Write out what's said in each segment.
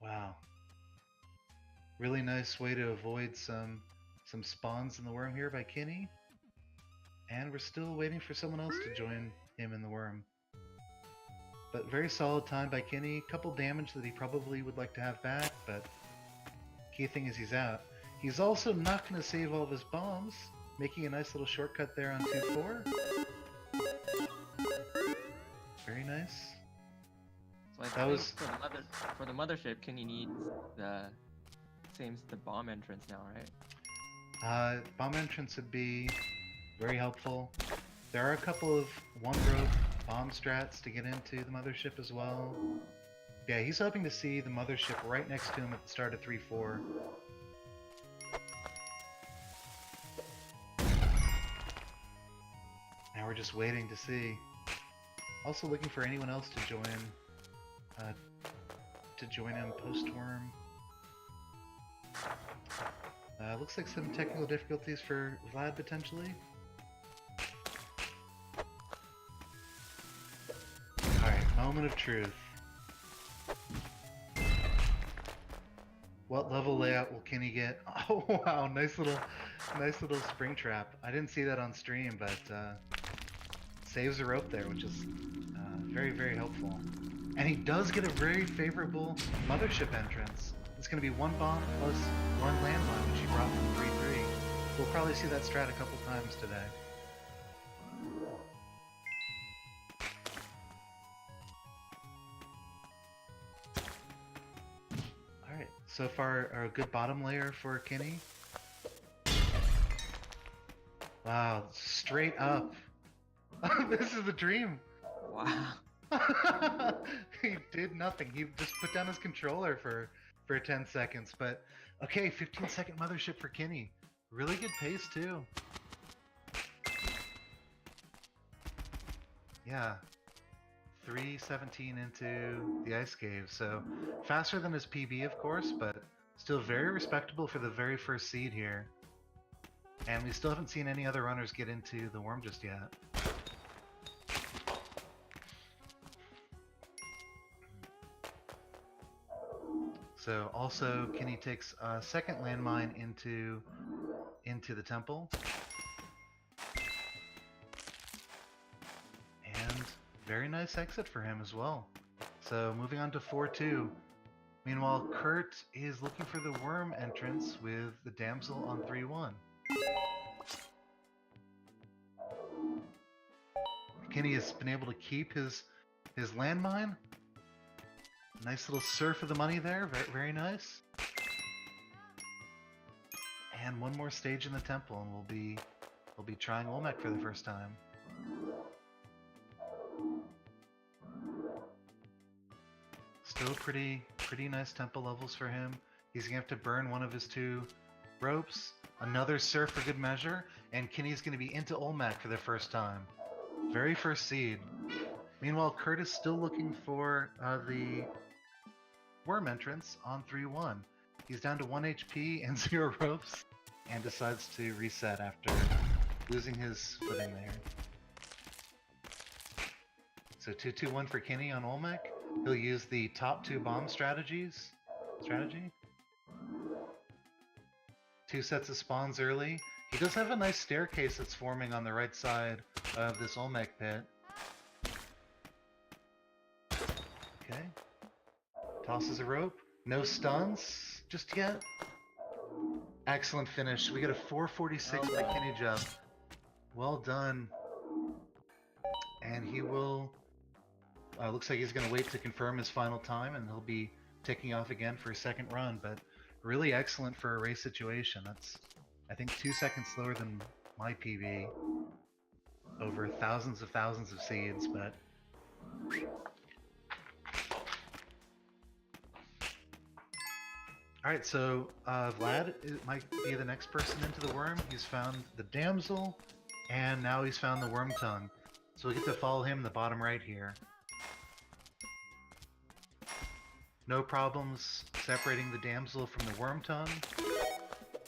Wow. Really nice way to avoid some spawns in the worm here by Kinney. And we're still waiting for someone else to join him in the worm. But very solid time by Kinney. Couple damage that he probably would like to have back, but key thing is he's out. He's also not going to save all of his bombs, making a nice little shortcut there on 2-4. Very nice. So I think for the mothership, Kenny needs the bomb entrance now, right? Bomb entrance would be very helpful. There are a couple of one-rope bomb strats to get into the mothership as well. Yeah, he's hoping to see the mothership right next to him at the start of 3-4. Now we're just waiting to see. Also looking for anyone else to join him post-worm. Looks like some technical difficulties for Vlad potentially. Alright, moment of truth. What level layout will Kenny get? Oh wow, nice little spring trap. I didn't see that on stream, but saves a rope there, which is very, very helpful. And he does get a very favorable mothership entrance. It's going to be one bomb plus one landmine, which he brought from 3-3. We'll probably see that strat a couple times today. Alright, so far a good bottom layer for Kenny. Wow, straight up. This is a dream. Wow. He did nothing. He just put down his controller for 10 seconds. But okay, 15-second mothership for Kenny. Really good pace too. Yeah. 3:17 into the ice cave. So faster than his PB, of course, but still very respectable for the very first seed here. And we still haven't seen any other runners get into the worm just yet. So also Kenny takes a second landmine into the temple. And very nice exit for him as well. So moving on to 4-2. Meanwhile, Kurt is looking for the worm entrance with the damsel on 3-1. Kenny has been able to keep his landmine. Nice little surf of the money there, very, very nice. And one more stage in the temple, and we'll be trying Olmec for the first time. Still pretty nice temple levels for him. He's gonna have to burn one of his 2 ropes, another surf for good measure, and Kenny's gonna be into Olmec for the first time. Very first seed. Meanwhile, Kurt is still looking for the worm entrance on 3-1. He's down to 1 HP and 0 ropes, and decides to reset after losing his footing there. So 2-2-1 for Kenny on Olmec. He'll use the top 2 bomb strategy. 2 sets of spawns early. He does have a nice staircase that's forming on the right side of this Olmec pit. Okay. Tosses a rope. No stuns just yet. Excellent finish. We get a 446 by Kenny jump. Well done. And he will... looks like he's going to wait to confirm his final time, and he'll be taking off again for a second run. But really excellent for a race situation. That's, I think, 2 seconds slower than my PB. Over thousands of seeds, but... Alright, so Vlad might be the next person into the worm. He's found the damsel, and now he's found the worm tongue. So we get to follow him in the bottom right here. No problems separating the damsel from the worm tongue.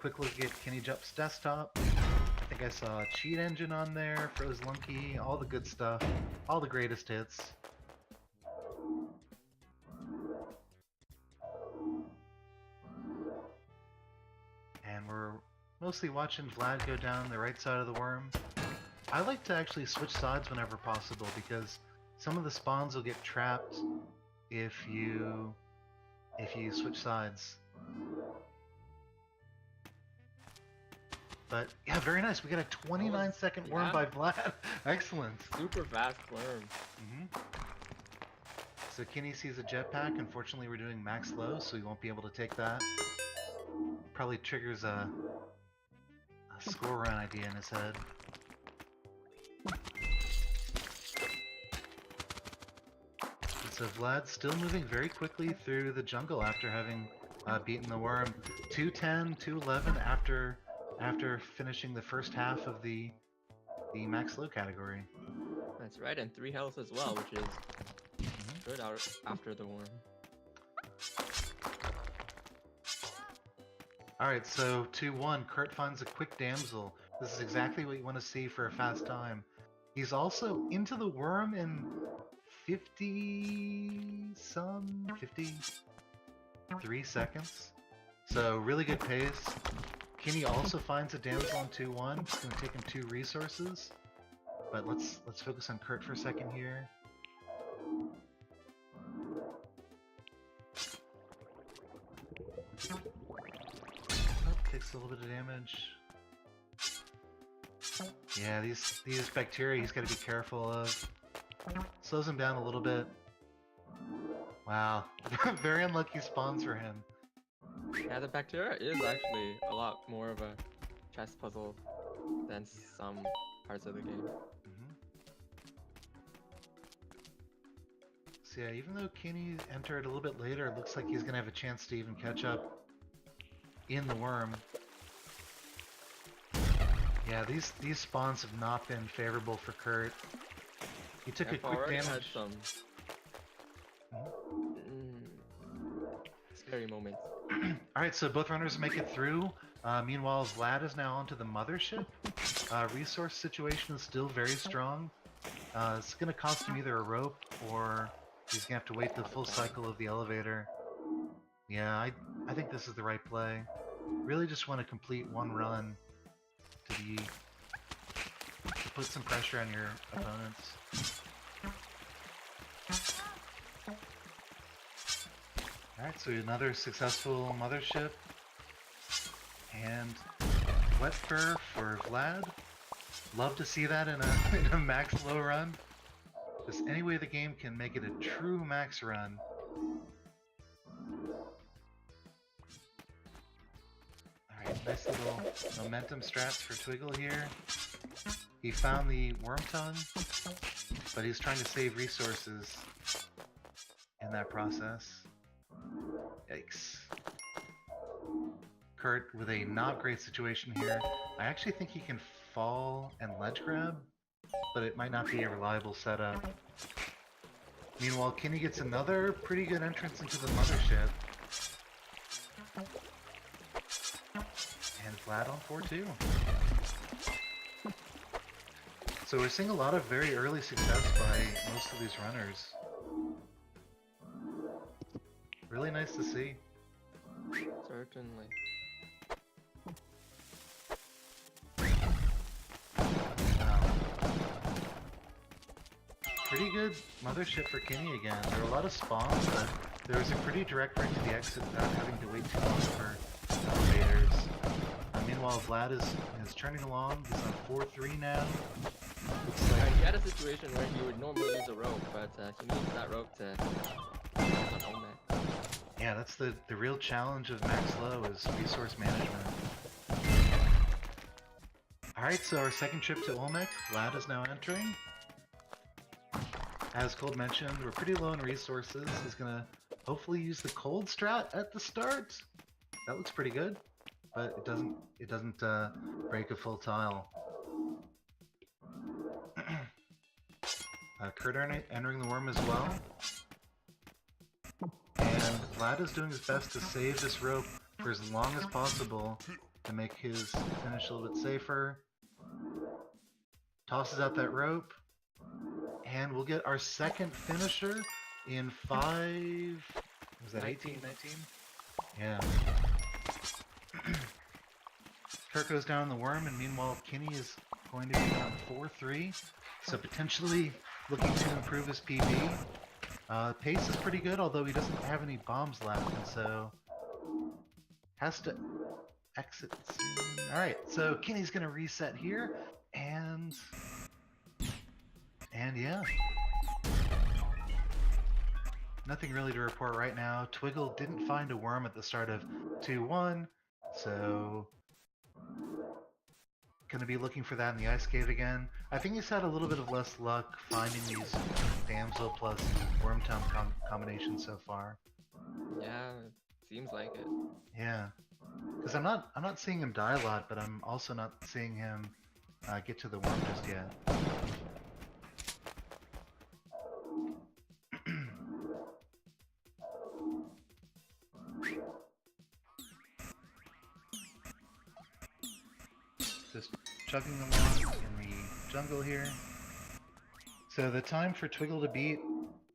Quick look at Kenny Jup's desktop. I think I saw a cheat engine on there, Froze Lunky, all the good stuff, all the greatest hits. And we're mostly watching Vlad go down the right side of the worm. I like to actually switch sides whenever possible because some of the spawns will get trapped if you switch sides. But yeah, very nice. We got a 29-second worm by Vlad. Excellent. Super fast worm. So Kenny sees a jetpack. Unfortunately, we're doing max low, so he won't be able to take that. Probably triggers a score run idea in his head. So Vlad's still moving very quickly through the jungle after having beaten the worm. 210, 211 after finishing the first half of the max low category. That's right, and 3 health as well, which is good out after the worm. Alright, so 2-1, Kurt finds a quick damsel. This is exactly what you want to see for a fast time. He's also into the worm in 53 seconds. So really good pace. Kenny also finds a damsel on 2-1. It's going to take him 2 resources. But let's focus on Kurt for a second here. Takes a little bit of damage. Yeah, these bacteria he's got to be careful of. Slows him down a little bit. Wow, very unlucky spawns for him. Yeah, the bacteria is actually a lot more of a chess puzzle than some parts of the game. So yeah, even though Kenny entered a little bit later, it looks like he's gonna have a chance to even catch up in the worm. Yeah, these spawns have not been favorable for Kurt. He took a quick damage. Had some scary moments. Alright, so both runners make it through. Meanwhile, Vlad is now onto the mothership. Resource situation is still very strong. It's going to cost him either a rope or he's going to have to wait the full cycle of the elevator. Yeah, I think this is the right play. Really just want to complete one run to put some pressure on your opponents. Alright, so another successful mothership. And wet fur for Vlad. Love to see that in a max low run. Just any way the game can make it a true max run. Alright, nice little momentum strats for Twiggle here. He found the worm tongue, but he's trying to save resources in that process. Yikes. Kurt with a not great situation here. I actually think he can fall and ledge grab, but it might not be a reliable setup. Meanwhile, Kenny gets another pretty good entrance into the mothership. And Vlad on 4-2. So we're seeing a lot of very early success by most of these runners. Really nice to see. Certainly. Pretty good mothership for Kenny again. There were a lot of spawns, but there was a pretty direct route to the exit without having to wait too long for elevators. Meanwhile, Vlad is turning along. He's on 4-3 now. Looks like He had a situation where he would normally use a rope, but he needs that rope to own that. yeah, that's the real challenge of max low is resource management. Alright, so our second trip to Olmec, Vlad is now entering. As Cold mentioned, we're pretty low in resources. He's gonna hopefully use the cold strat at the start. That looks pretty good, but it doesn't break a full tile. Kurt entering the worm as well. And Vlad is doing his best to save this rope for as long as possible to make his finish a little bit safer. Tosses out that rope. And we'll get our second finisher in 5... Was that 18, 19? Yeah. Kurt goes down on the worm, and meanwhile Kinney is going to be on 4-3, so potentially looking to improve his PB. Pace is pretty good, although he doesn't have any bombs left, and so has to exit soon. Alright, so Kinney's gonna reset here, and yeah. Nothing really to report right now. Twiggle didn't find a worm at the start of 2-1, so gonna be looking for that in the ice cave again. I think he's had a little bit of less luck finding these damsel plus worm tongue combinations so far. Yeah, it seems like it. Yeah, because I'm not seeing him die a lot, but I'm also not seeing him get to the worm just yet. Just chugging along in the jungle here. So the time for Twiggle to beat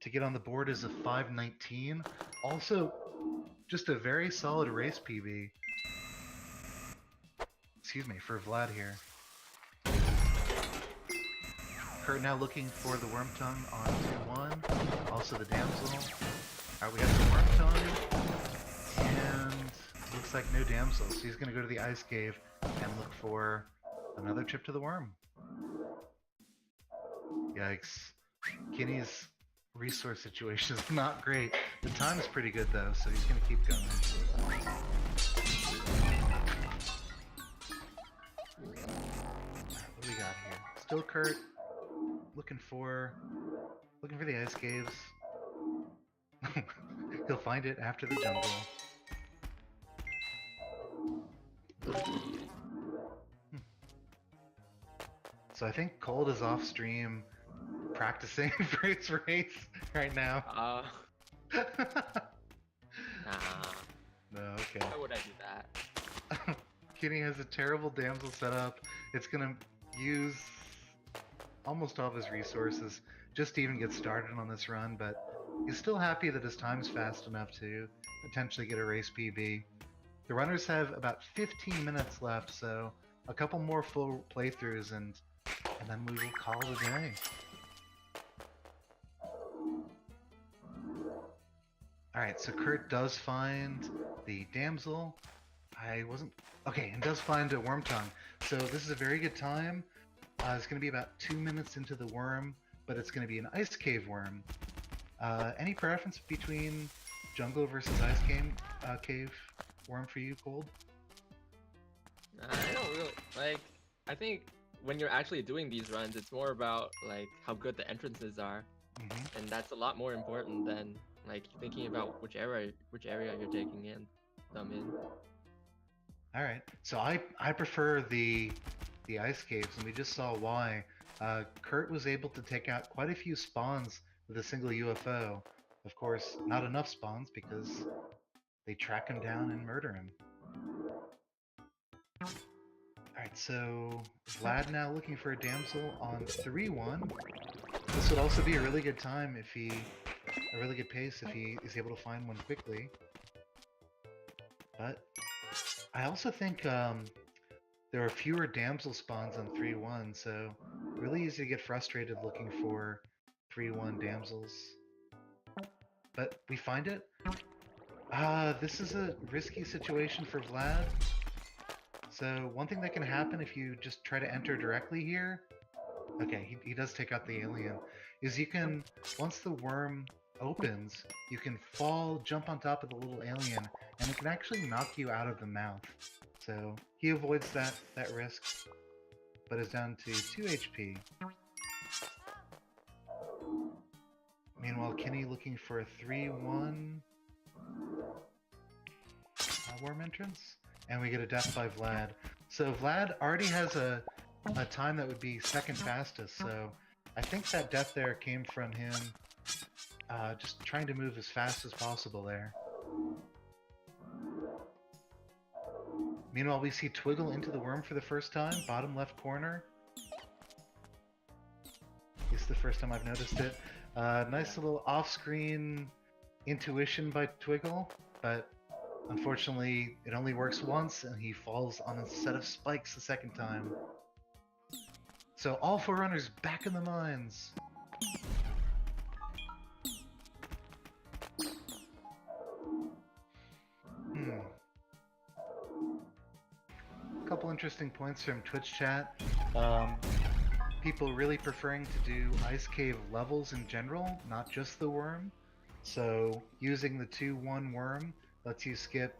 to get on the board is a 5:19. Also, just a very solid race PB. Excuse me, for Vlad here. Kurt now looking for the worm tongue on 2-1. Also the damsel. Alright, we got the worm tongue. And looks like no damsel. So he's gonna go to the ice cave and look for another trip to the worm. Yikes. Kinney's resource situation is not great. The time is pretty good though, so he's gonna keep going. What do we got here? Still Kurt looking for the ice caves. He'll find it after the jungle. So I think Cold is off stream practicing for his race right now. Nah. No, okay. Why would I do that? Kinney has a terrible damsel setup. It's gonna use almost all of his resources just to even get started on this run, but he's still happy that his time's fast enough to potentially get a race PB. The runners have about 15 minutes left, so a couple more full playthroughs and then we will call it a day. Alright, so Kurt does find the damsel. Okay, and does find a worm tongue. So this is a very good time. It's going to be about 2 minutes into the worm, but it's going to be an ice cave worm. Any preference between jungle versus ice cave worm for you, Cold? I don't really like. I think when you're actually doing these runs, it's more about like how good the entrances are, and that's a lot more important than like thinking about which area you're taking them in. All right, so I prefer the ice caves, and we just saw why. Kurt was able to take out quite a few spawns with a single UFO. Of course, not enough spawns because they track him down and murder him. Alright, so Vlad now looking for a damsel on 3-1. This would also be a really good time if a really good pace if he is able to find one quickly. But I also think there are fewer damsel spawns on 3-1, so really easy to get frustrated looking for 3-1 damsels. But we find it. This is a risky situation for Vlad. So one thing that can happen if you just try to enter directly here, okay, he does take out the alien, is you can, once the worm opens, you can jump on top of the little alien, and it can actually knock you out of the mouth. So he avoids that risk, but is down to 2 HP. Meanwhile, Kinney looking for a 3-1 worm entrance. And we get a death by Vlad. So Vlad already has a time that would be second fastest, so I think that death there came from him just trying to move as fast as possible there. Meanwhile, we see Twiggle into the worm for the first time, bottom left corner. It's the first time I've noticed it. Nice little off-screen intuition by Twiggle, but Unfortunately, it only works once, and he falls on a set of spikes the second time. So all 4 runners back in the mines. Couple interesting points from Twitch chat. People really preferring to do ice cave levels in general, not just the worm. So using the 2-1 worm lets you skip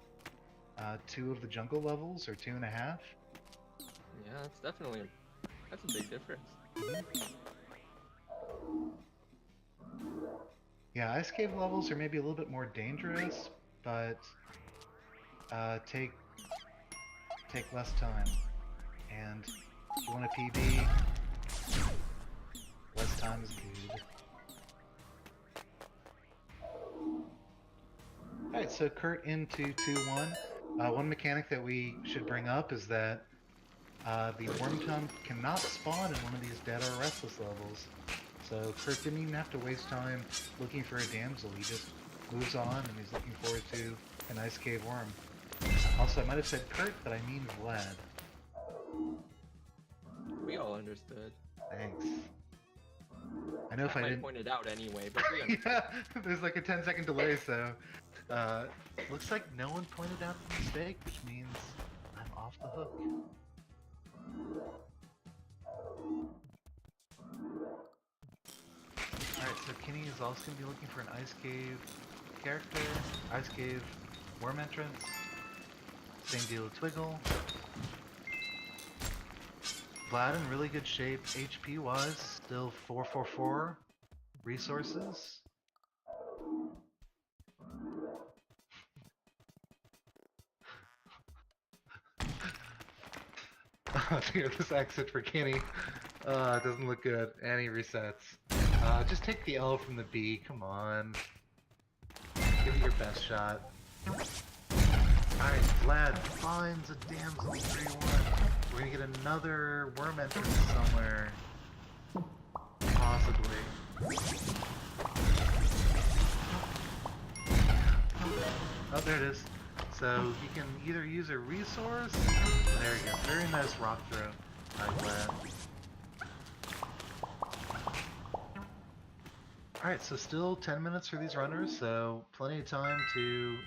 2 of the jungle levels, or 2.5. Yeah, that's a big difference. Yeah, ice cave levels are maybe a little bit more dangerous, but take less time. And if you want a PB, less time is good. Alright, so Kurt into 2-1. One mechanic that we should bring up is that the worm tongue cannot spawn in one of these dead or restless levels. So Kurt didn't even have to waste time looking for a damsel. He just moves on and he's looking forward to an ice cave worm. Also, I might have said Kurt, but I mean Vlad. We all understood. Thanks. I know if I didn't point it out anyway, but we understood. Yeah, there's like a 10-second delay, so looks like no one pointed out the mistake, which means I'm off the hook. Alright, so Kenny is also going to be looking for an Ice Cave character, Ice Cave worm entrance. Same deal with Twiggle. Vlad in really good shape, HP wise, still 444 resources. Oh dear, this exit for Kenny. It doesn't look good. And he resets. Just take the L from the B, come on. Give it your best shot. Alright, Vlad finds a damsel 3-1. We're gonna get another worm entrance somewhere. Possibly. Oh, there it is. So he can either use a resource. There you go. Very nice rock throw. Alright, Vlad. Alright, so still 10 minutes for these runners, so plenty of time to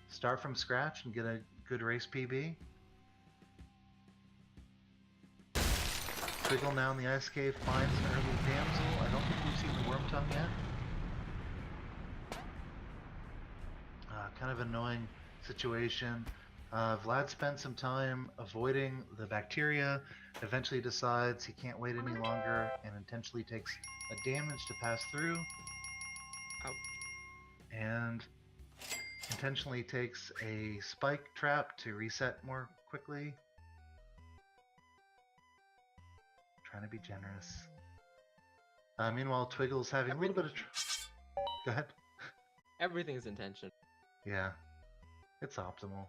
start from scratch and get a good race PB. Twiggle now in the ice cave finds an early damsel. I don't think we've seen the worm tongue yet. Kind of annoying situation. Vlad spent some time avoiding the bacteria, eventually decides he can't wait any longer and intentionally takes a damage to pass through. Ouch. And intentionally takes a spike trap to reset more quickly. Trying to be generous. Meanwhile, Twiggle's having a little bit of Go ahead. Everything's intention. Yeah, it's optimal.